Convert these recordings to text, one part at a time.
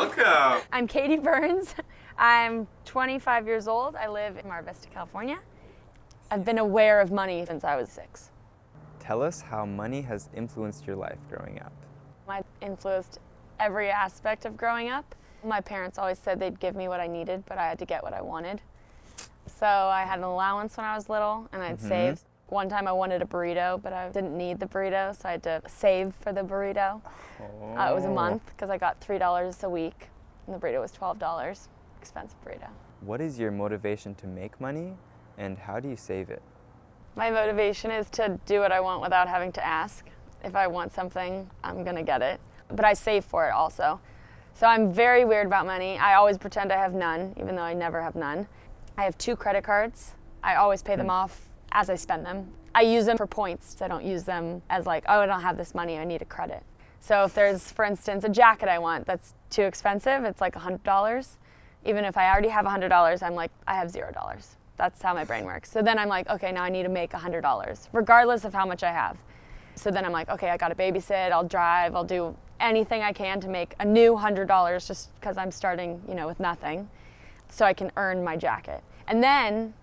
Welcome. I'm Katie Burns. I'm 25 years old. I live in Mar Vista, California. I've been aware of money since I was 6. Tell us how money has influenced your life growing up. It influenced every aspect of growing up. My parents always said they'd give me what I needed, but I had to get what I wanted. So I had an allowance when I was little, and I'd save. One time I wanted a burrito, but I didn't need the burrito, so I had to save for the burrito. It was a month because I got $3 a week, and the burrito was $12. Expensive burrito. What is your motivation to make money, and how do you save it? My motivation is to do what I want without having to ask. If I want something, I'm gonna get it. But I save for it also. So I'm very weird about money. I always pretend I have none, even though I never have none. I have 2 credit cards. I always pay them off as I spend them. I use them for points. I don't use them as like, oh, I don't have this money, I need a credit. So if there's, for instance, a jacket I want that's too expensive, it's like $100. Even if I already have $100, I'm like, I have $0. That's how my brain works. So then I'm like, okay, now I need to make $100, regardless of how much I have. So then I'm like, okay, I gotta babysit, I'll drive, I'll do anything I can to make a new $100 just because I'm starting, with nothing, so I can earn my jacket. And then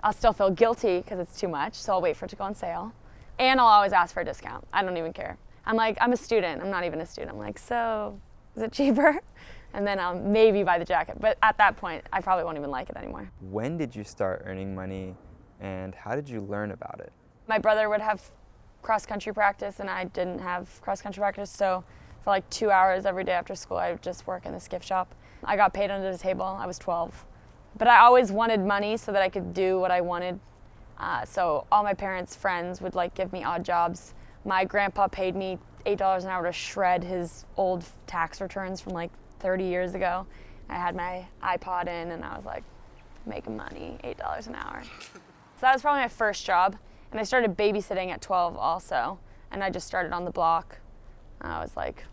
I'll still feel guilty because it's too much, so I'll wait for it to go on sale. And I'll always ask for a discount. I don't even care. I'm like, I'm a student. I'm not even a student. I'm like, so is it cheaper? And then I'll maybe buy the jacket. But at that point, I probably won't even like it anymore. When did you start earning money, and how did you learn about it? My brother would have cross-country practice, and I didn't have cross-country practice, so for like 2 hours every day after school, I would just work in the skiff shop. I got paid under the table. I was 12. But I always wanted money so that I could do what I wanted. So all my parents' friends would give me odd jobs. My grandpa paid me $8 an hour to shred his old tax returns from 30 years ago. I had my iPod in and I was like, making money, $8 an hour. So that was probably my first job. And I started babysitting at 12 also. And I just started on the block. I was like,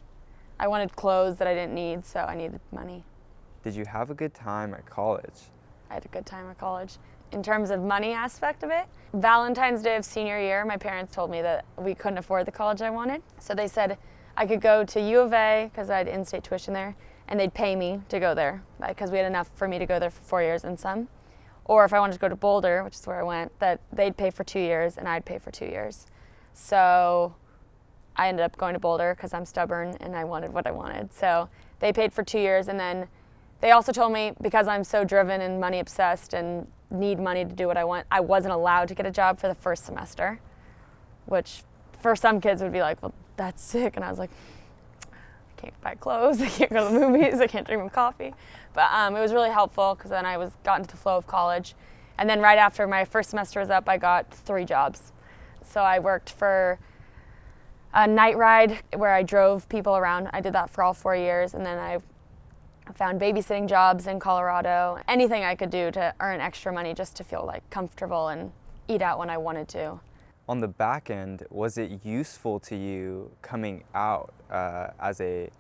I wanted clothes that I didn't need, so I needed money. Did you have a good time at college? I had a good time at college. In terms of money aspect of it, Valentine's Day of senior year, my parents told me that we couldn't afford the college I wanted. So they said I could go to U of A because I had in-state tuition there, and they'd pay me to go there because we had enough for me to go there for 4 years and some. Or if I wanted to go to Boulder, which is where I went, that they'd pay for 2 years and I'd pay for 2 years. So I ended up going to Boulder because I'm stubborn and I wanted what I wanted. So they paid for 2 years, and then they also told me because I'm so driven and money obsessed and need money to do what I want, I wasn't allowed to get a job for the first semester, which for some kids would be like, well, that's sick. And I was like, I can't buy clothes, I can't go to the movies, I can't drink my coffee. But it was really helpful because then I got into the flow of college. And then right after my first semester was up, I got 3 jobs. So I worked for a night ride where I drove people around. I did that for all 4 years, and then I found babysitting jobs in Colorado. Anything I could do to earn extra money just to feel comfortable and eat out when I wanted to. On the back end, was it useful to you coming out as a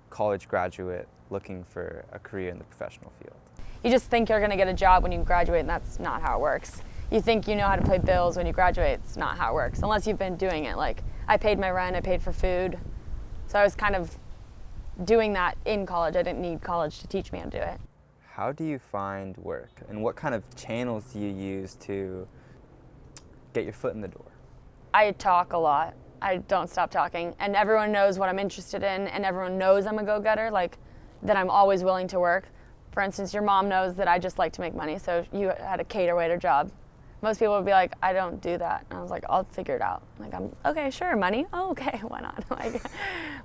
college graduate looking for a career in the professional field? You just think you're gonna get a job when you graduate, and that's not how it works. You think you know how to pay bills when you graduate. It's not how it works, unless you've been doing it. I paid my rent, I paid for food. So I was kind of doing that in college. I didn't need college to teach me how to do it. How do you find work, and what kind of channels do you use to get your foot in the door? I talk a lot. I don't stop talking, and everyone knows what I'm interested in, and everyone knows I'm a go-getter, that I'm always willing to work. For instance, your mom knows that I just like to make money, so you had a cater waiter job. Most people would be like, I don't do that. And I was like, I'll figure it out. I'm okay, sure, money. Oh, okay, why not?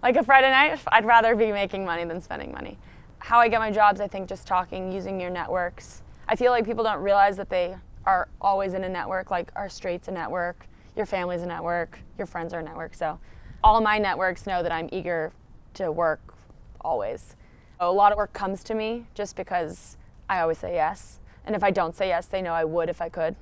Like a Friday night, I'd rather be making money than spending money. How I get my jobs, I think just talking, using your networks. I feel like people don't realize that they are always in a network, our street's a network, your family's a network, your friends are a network. So all my networks know that I'm eager to work always. A lot of work comes to me just because I always say yes. And if I don't say yes, they know I would if I could.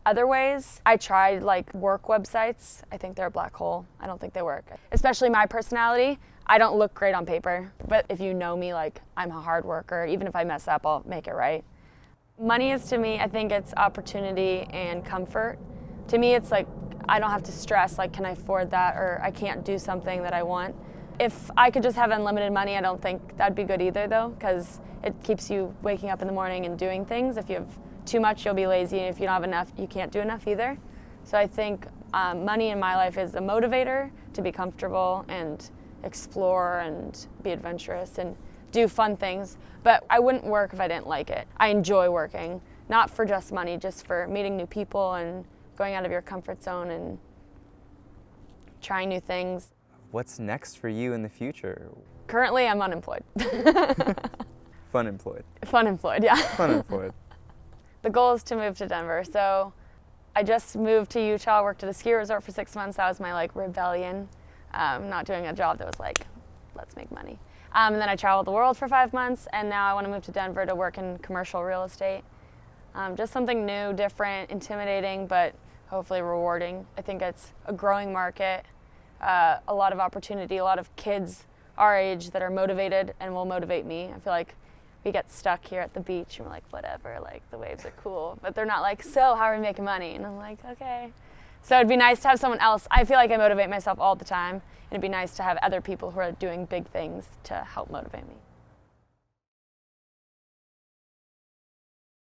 Other ways, I tried work websites. I think they're a black hole. I don't think they work. Especially my personality, I don't look great on paper. But if you know me, I'm a hard worker. Even if I mess up, I'll make it right. Money is, to me, I think it's opportunity and comfort. To me, it's I don't have to stress, can I afford that, or I can't do something that I want. If I could just have unlimited money, I don't think that'd be good either, though, because it keeps you waking up in the morning and doing things. If you have too much, you'll be lazy, and if you don't have enough, you can't do enough either. So I think money in my life is a motivator to be comfortable and explore and be adventurous and do fun things. But I wouldn't work if I didn't like it. I enjoy working, not for just money, just for meeting new people and going out of your comfort zone and trying new things. What's next for you in the future? Currently, I'm unemployed. Fun employed. Fun employed, yeah. Fun employed. The goal is to move to Denver. So I just moved to Utah, worked at a ski resort for 6 months. That was my rebellion, not doing a job that was like, let's make money. And then I traveled the world for 5 months, and now I want to move to Denver to work in commercial real estate. Just something new, different, intimidating, but hopefully rewarding. I think it's a growing market, a lot of opportunity, a lot of kids our age that are motivated and will motivate me. I feel like we get stuck here at the beach and we're like, whatever, like the waves are cool, but they're not like, so how are we making money? And I'm like, okay. So it'd be nice to have someone else. I feel like I motivate myself all the time, and it'd be nice to have other people who are doing big things to help motivate me.